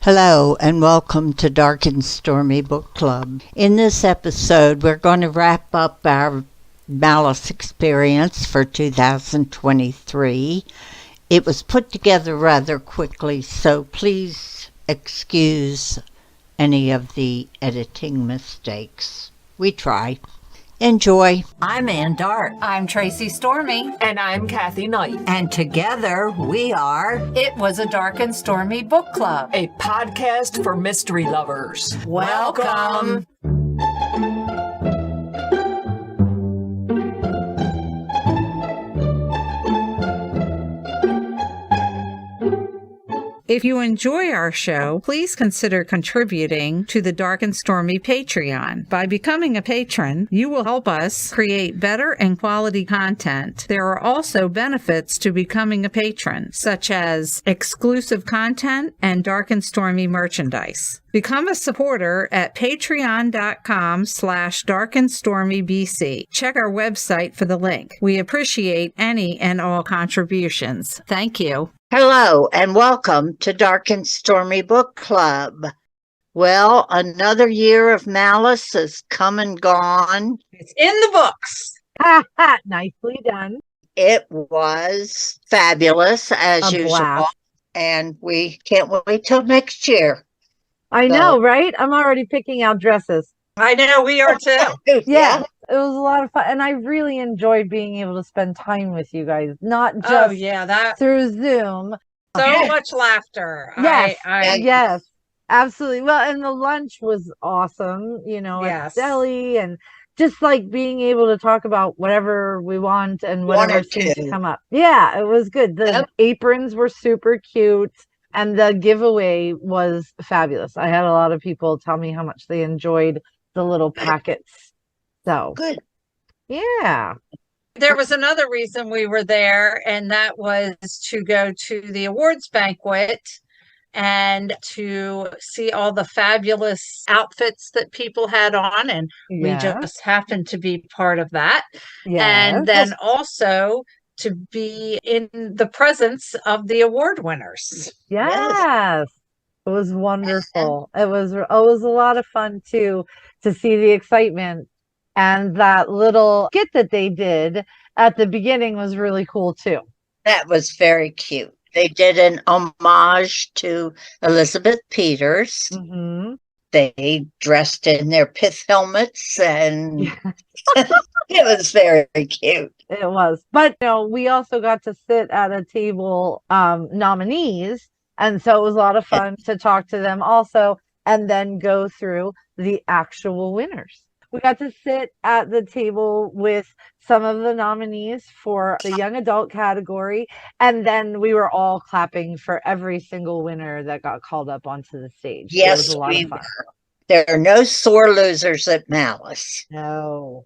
Hello and welcome to Dark and Stormy Book Club. In this episode, we're going to wrap up our Malice experience for 2023. It was put together rather quickly, so please excuse any of the editing mistakes. We try. Enjoy. I'm Ann Dart. I'm Tracey Stormy. And I'm Kathy Knight. And together we are It Was a Dark and Stormy Book Club, a podcast for mystery lovers. Welcome. If you enjoy our show, please consider contributing to the Dark and Stormy Patreon. By becoming a patron, you will help us create better and quality content. There are also benefits to becoming a patron, such as exclusive content and Dark and Stormy merchandise. Become a supporter at patreon.com/darkandstormybc. Check our website for the link. We appreciate any and all contributions. Thank you. Hello and welcome to Dark and Stormy Book Club. Well, another year of Malice has come and gone. It's in the books. Nicely done. It was fabulous as usual. Blast. And we can't wait till next year. I know, right? I'm already picking out dresses. I know, we are too. Yeah. It was a lot of fun. And I really enjoyed being able to spend time with you guys, not just through Zoom. So much laughter. Yes. Yes, absolutely. Well, and the lunch was awesome, at deli, and just like being able to talk about whatever we want and whatever seems to come up. Yeah, it was good. The aprons were super cute. And the giveaway was fabulous. I had a lot of people tell me how much they enjoyed the little packets. So good. Yeah. There was another reason we were there, and that was to go to the awards banquet and to see all the fabulous outfits that people had on. And we just happened to be part of that. Yes. And then also to be in the presence of the award winners. Yes. It was wonderful. It was a lot of fun too, to see the excitement, and that little skit that they did at the beginning was really cool too. That was very cute. They did an homage to Elizabeth Peters. Mm-hmm. They dressed in their pith helmets, and it was very cute. It was. But we also got to sit at a table, nominees, and so it was a lot of fun to talk to them also, and then go through the actual winners. We got to sit at the table with some of the nominees for the young adult category, and then we were all clapping for every single winner that got called up onto the stage. Yes, it was a lot of fun. There are no sore losers at Malice. No.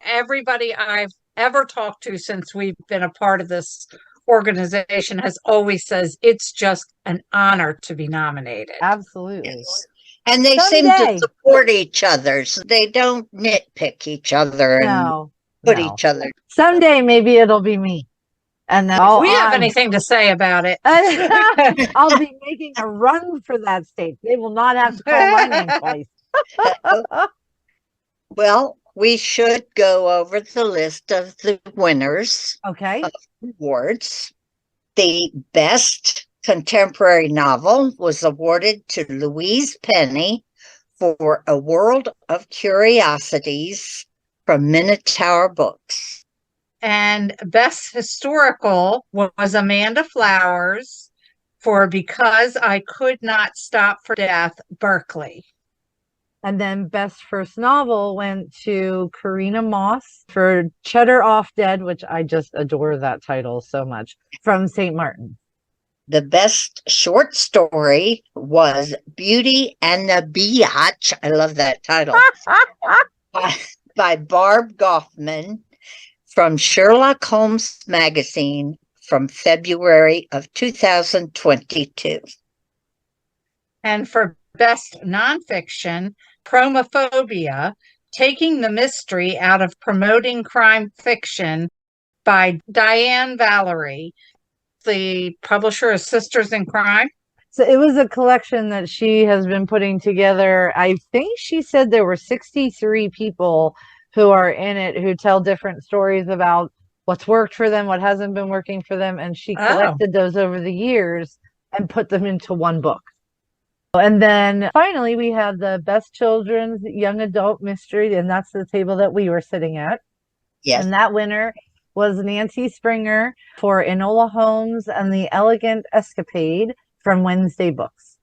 Everybody I've ever talked to since we've been a part of this organization has always says it's just an honor to be nominated. Absolutely. Yes. And they seem to support each other. So they don't nitpick each other and put each other. Someday maybe it'll be me. And then if we have anything to say about it, I'll be making a run for that stage. They will not have to call my name twice. Well, we should go over the list of the winners of awards. The best contemporary novel was awarded to Louise Penny for A World of Curiosities from Minotaur Books. And best historical was Amanda Flowers for Because I Could Not Stop for Death, Berkley. And then best first novel went to Korina Moss for Cheddar Off Dead, which I just adore that title so much, from St. Martin. The best short story was Beauty and the Beyotch. I love that title. by Barb Goffman from Sherlock Holmes magazine from February of 2022. And for best nonfiction, Promophobia, Taking the Mystery Out of Promoting Crime Fiction by Diane Vallere. The publisher is Sisters in Crime. So it was a collection that she has been putting together. I think she said there were 63 people who are in it who tell different stories about what's worked for them, what hasn't been working for them. And she collected those over the years and put them into one book. And then finally, we have the best children's young adult mystery, and that's the table that we were sitting at. Yes. And that winner was Nancy Springer for Enola Holmes and the Elegant Escapade from Wednesday Books.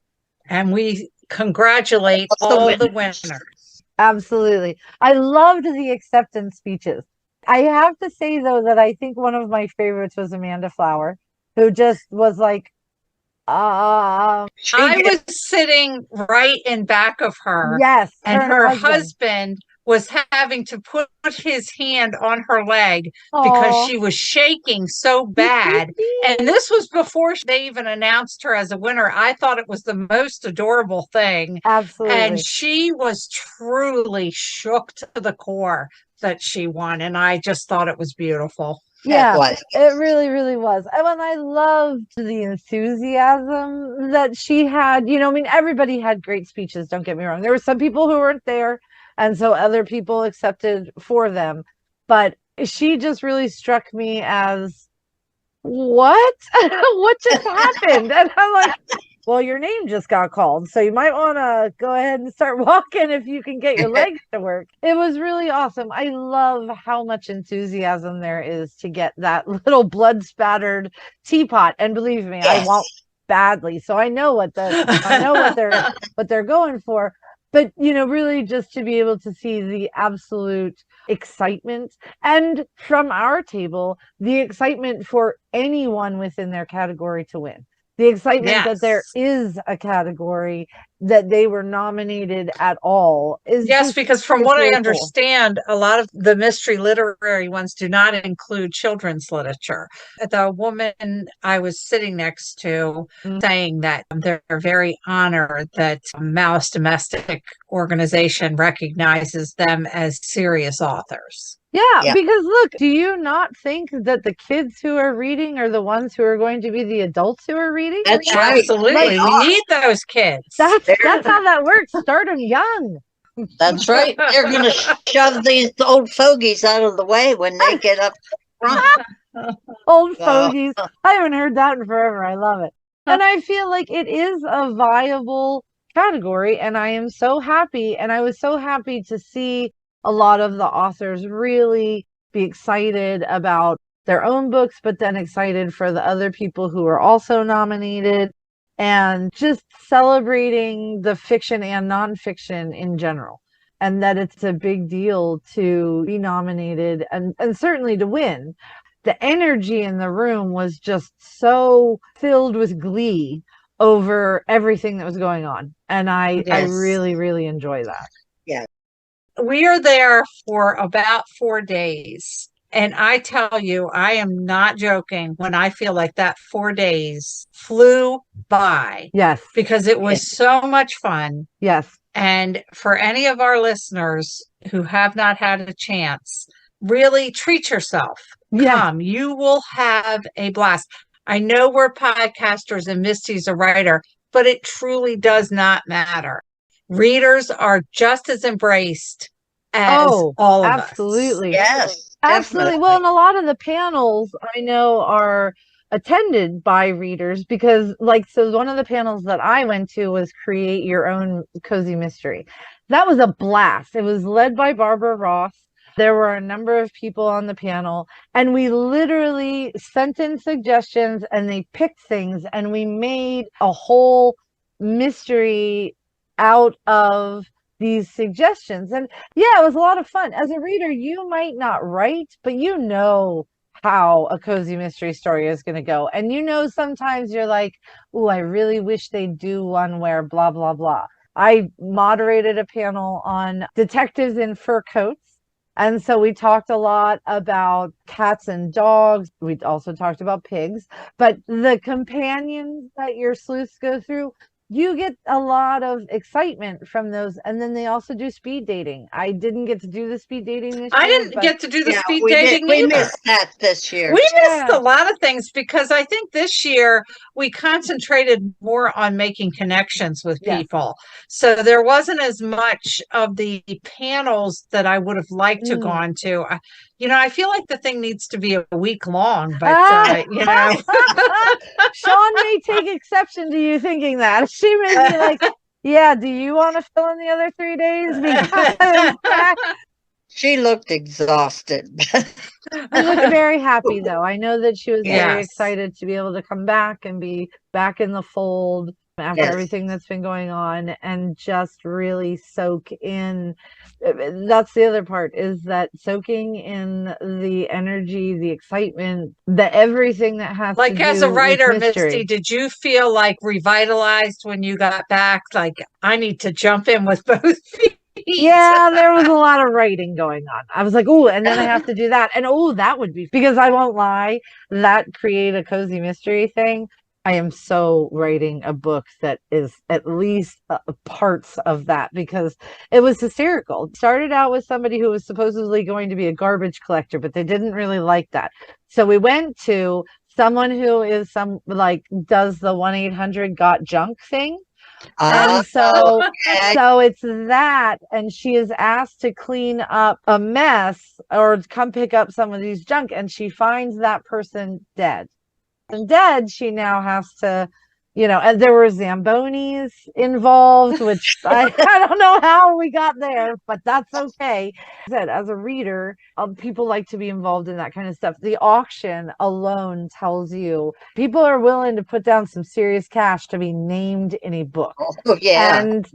And we congratulate all the winners. Absolutely. I loved the acceptance speeches. I have to say, though, that I think one of my favorites was Amanda Flower, who just was like, I was sitting right in back of her. Yes. And her husband was having to put his hand on her leg because she was shaking so bad. And this was before they even announced her as a winner. I thought it was the most adorable thing. Absolutely. And she was truly shook to the core that she won. And I just thought it was beautiful. Yeah, it really, really was. And I loved the enthusiasm that she had. You know, I mean, everybody had great speeches, don't get me wrong. There were some people who weren't there, and so other people accepted for them. But she just really struck me as, what? What just happened? And I'm like, well, your name just got called, so you might want to go ahead and start walking if you can get your legs to work. It was really awesome. I love how much enthusiasm there is to get that little blood spattered teapot. And believe me, I won't badly, so I know what they're going for. But, you know, really just to be able to see the absolute excitement, and from our table, the excitement for anyone within their category to win. The excitement that there is a category that they were nominated at all is because from what I understand, a lot of the mystery literary ones do not include children's literature. The woman I was sitting next to saying that they're very honored that Malice Domestic Organization recognizes them as serious authors. Yeah, because look, do you not think that the kids who are reading are the ones who are going to be the adults who are reading? That's right. Absolutely. We need those kids. That's how that works. Start them young. That's right. They're going to shove these old fogies out of the way when they get up front. Old fogies. I haven't heard that in forever. I love it. And I feel like it is a viable category, and I am so happy. And I was so happy to see a lot of the authors really be excited about their own books, but then excited for the other people who are also nominated, and just celebrating the fiction and nonfiction in general. And that it's a big deal to be nominated and certainly to win. The energy in the room was just so filled with glee over everything that was going on. And I really, really enjoy that. Yeah. We are there for about 4 days. And I tell you, I am not joking when I feel like that 4 days flew by. Yes. Because it was so much fun. Yes. And for any of our listeners who have not had a chance, really treat yourself. Come, you will have a blast. I know we're podcasters and Misty's a writer, but it truly does not matter. Readers are just as embraced as all of us. Absolutely. Yes. Absolutely. Definitely. Well, and a lot of the panels I know are attended by readers because, so one of the panels that I went to was Create Your Own Cozy Mystery. That was a blast. It was led by Barbara Ross. There were a number of people on the panel, and we literally sent in suggestions and they picked things, and we made a whole mystery out of these suggestions. And it was a lot of fun. As a reader, you might not write, but you know how a cozy mystery story is going to go. And you know, sometimes you're like, oh, I really wish they'd do one where blah, blah, blah. I moderated a panel on detectives in fur coats. And so we talked a lot about cats and dogs. We also talked about pigs. But the companions that your sleuths go through, you get a lot of excitement from those. And then they also do speed dating. I didn't get to do the speed dating this I year. didn't get to do the Yeah, speed we dating we either. missed that this year. We missed Yeah. a lot of things because I think this year we concentrated more on making connections with Yes. people. So there wasn't as much of the panels that I would have liked to gone to. I feel like the thing needs to be a week long, but Sean may take exception to you thinking that. She may be like, yeah, do you want to fill in the other 3 days? Because She looked exhausted. she looked very happy, though. I know that she was very Yes. excited to be able to come back and be back in the fold after Yes. everything that's been going on and just really soak in. That's the other part, is that soaking in the energy, the excitement, the everything that has like to as do a writer, with mystery. Misty, did you feel like revitalized when you got back? Like, I need to jump in with both feet. Yeah, there was a lot of writing going on. I was like, oh, and then I have to do that. And oh, that would be, because I won't lie, that create a cozy mystery thing. I am so writing a book that is at least parts of that, because it was hysterical. It started out with somebody who was supposedly going to be a garbage collector, but they didn't really like that. So we went to someone who is does the 1-800-GOT-JUNK thing. And so it's that, and she is asked to clean up a mess or come pick up some of these junk, and she finds that person dead. And dead, she now has to, and there were Zambonis involved, which I don't know how we got there, but that's okay. As a reader, people like to be involved in that kind of stuff. The auction alone tells you people are willing to put down some serious cash to be named in a book. Oh, yeah. And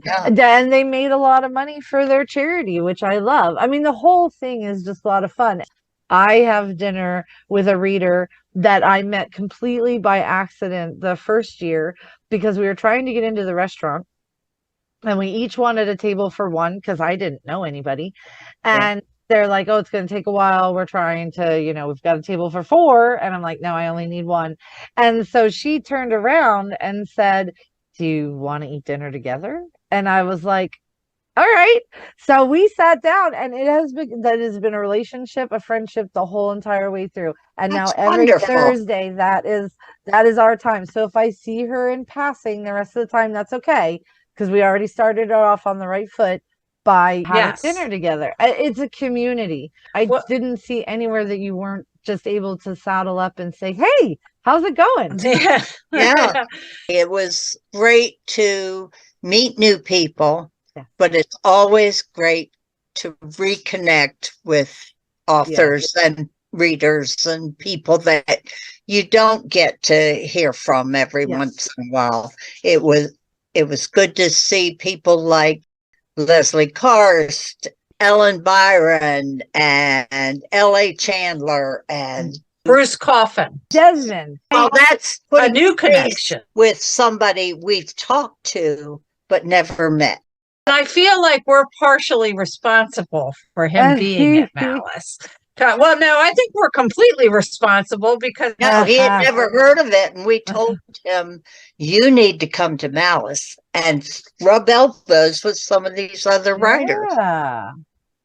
they made a lot of money for their charity, which I love. I mean, the whole thing is just a lot of fun. I have dinner with a reader that I met completely by accident the first year, because we were trying to get into the restaurant and we each wanted a table for one, because I didn't know anybody. And they're like, oh, it's going to take a while. We're trying to, we've got a table for 4. And I'm like, no, I only need 1. And so she turned around and said, do you want to eat dinner together? And I was like, all right. So we sat down, and that has been a relationship, a friendship the whole entire way through. And That's now every wonderful. Thursday, that is our time. So if I see her in passing the rest of the time, that's okay, because we already started off on the right foot by having dinner together. It's a community. I didn't see anywhere that you weren't just able to saddle up and say, hey, how's it going? Yeah. It was great to meet new people. Yeah. But it's always great to reconnect with authors and readers and people that you don't get to hear from every once in a while. It was good to see people like Leslie Karst, Ellen Byron, and L.A. Chandler, and Bruce Coffin. Desmond. Well, that's a new connection with somebody we've talked to but never met. And I feel like we're partially responsible for him being at Malice. Well, no, I think we're completely responsible, because no, he had never heard of it, and we told him, you need to come to Malice and rub elbows with some of these other writers. Yeah.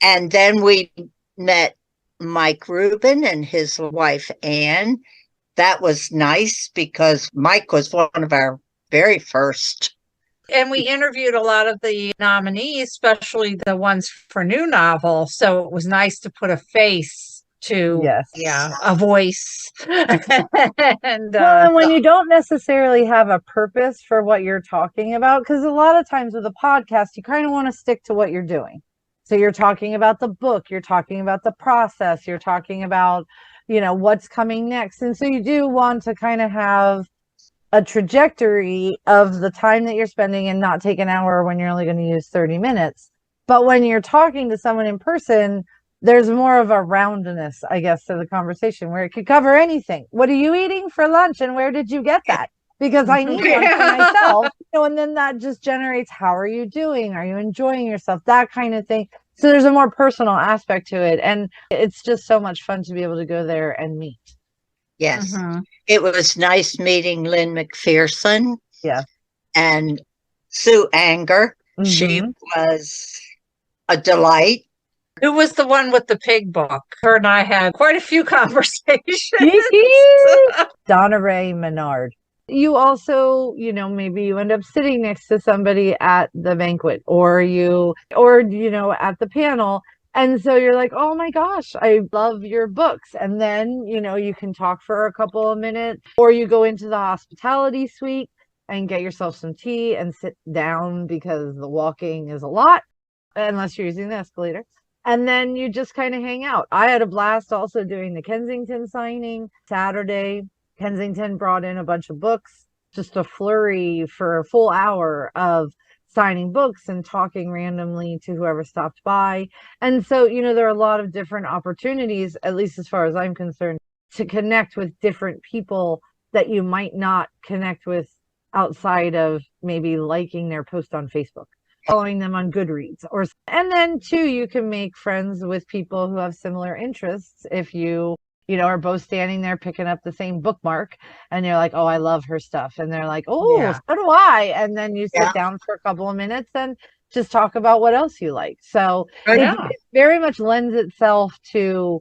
And then we met Mike Rubin and his wife Anne. That was nice, because Mike was one of our very first. And we interviewed a lot of the nominees, especially the ones for new novel. So it was nice to put a face to a voice. And when you don't necessarily have a purpose for what you're talking about, because a lot of times with a podcast, you kind of want to stick to what you're doing. So you're talking about the book, you're talking about the process, you're talking about, what's coming next. And so you do want to kind of have a trajectory of the time that you're spending and not take an hour when you're only going to use 30 minutes. But when you're talking to someone in person, there's more of a roundness, I guess, to the conversation, where it could cover anything. What are you eating for lunch, and where did you get that? Because I need one for myself. And then that just generates, how are you doing? Are you enjoying yourself? That kind of thing. So there's a more personal aspect to it. And it's just so much fun to be able to go there and meet. Yes. It was nice meeting Lynn McPherson. Yeah. And Sue Anger. She Mhm. was a delight. Who was the one with the pig book? Her and I had quite a few conversations. Donna Ray Menard. You also, maybe you end up sitting next to somebody at the banquet or at the panel. And so you're like, oh my gosh, I love your books. And then, you can talk for a couple of minutes, or you go into the hospitality suite and get yourself some tea and sit down because the walking is a lot, unless you're using the escalator. And then you just kind of hang out. I had a blast also doing the Kensington signing Saturday. Kensington brought in a bunch of books, just a flurry for a full hour of signing books and talking randomly to whoever stopped by. And so, there are a lot of different opportunities, at least as far as I'm concerned, to connect with different people that you might not connect with outside of maybe liking their post on Facebook, following them on Goodreads, and then too, you can make friends with people who have similar interests. If you are both standing there picking up the same bookmark and you're like, oh, I love her stuff. And they're like, oh, Yeah. so do I. And then you sit Yeah. down for a couple of minutes and just talk about what else you like. So Yeah. it very much lends itself to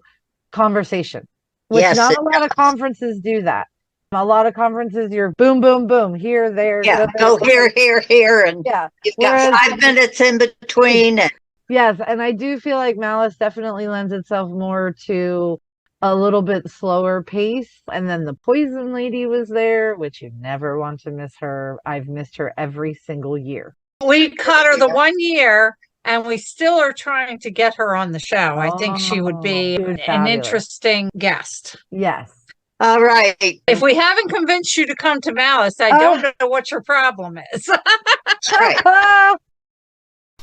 conversation, which Yes, not it a lot of conferences do that. A lot of conferences, you're boom, boom, boom, here, there. Yeah, go here, and Yeah. you've got 5 minutes in between. And Yes, and I do feel like Malice definitely lends itself more to a little bit slower pace. And then the Poison Lady was there, which you never want to miss her. I've missed her every single year. We caught her the one year, and we still are trying to get her on the show. I think she would be she was an fabulous. interesting guest. Yes. all right. If we haven't convinced you to come to Malice, I don't know what your problem is. That's right.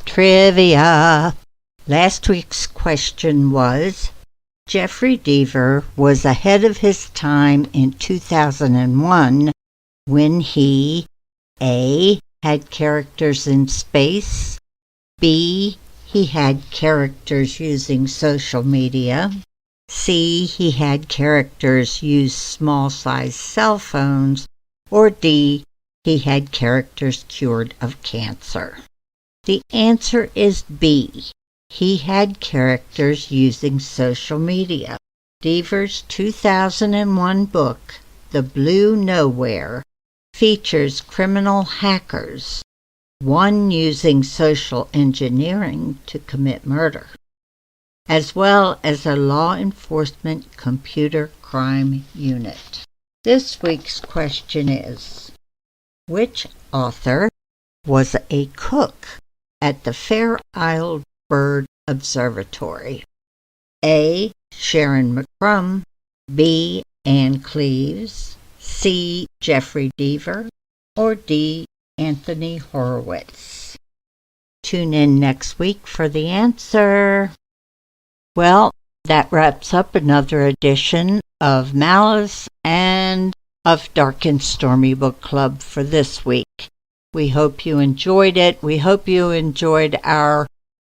Trivia. Last week's question was, Jeffrey Deaver was ahead of his time in 2001 when he A. had characters in space, B. he had characters using social media, C. he had characters use small-sized cell phones, or D. he had characters cured of cancer. The answer is B. He had characters using social media. Deaver's 2001 book, The Blue Nowhere, features criminal hackers, one using social engineering to commit murder, as well as a law enforcement computer crime unit. This week's question is, which author was a cook at the Fair Isle Bird Observatory? A. Sharon McCrum, B. Anne Cleves, C. Jeffrey Deaver, or D. Anthony Horowitz? Tune in next week for the answer. Well, that wraps up another edition of Malice and of Dark and Stormy Book Club for this week. We hope you enjoyed it. We hope you enjoyed our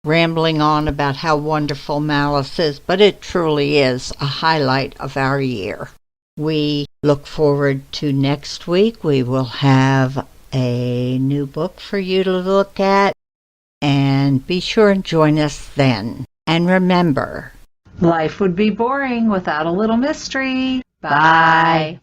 rambling on about how wonderful Malice is, but it truly is a highlight of our year. We look forward to next week. We will have a new book for you to look at, and be sure and join us then. And remember, Life would be boring without a little mystery. Bye.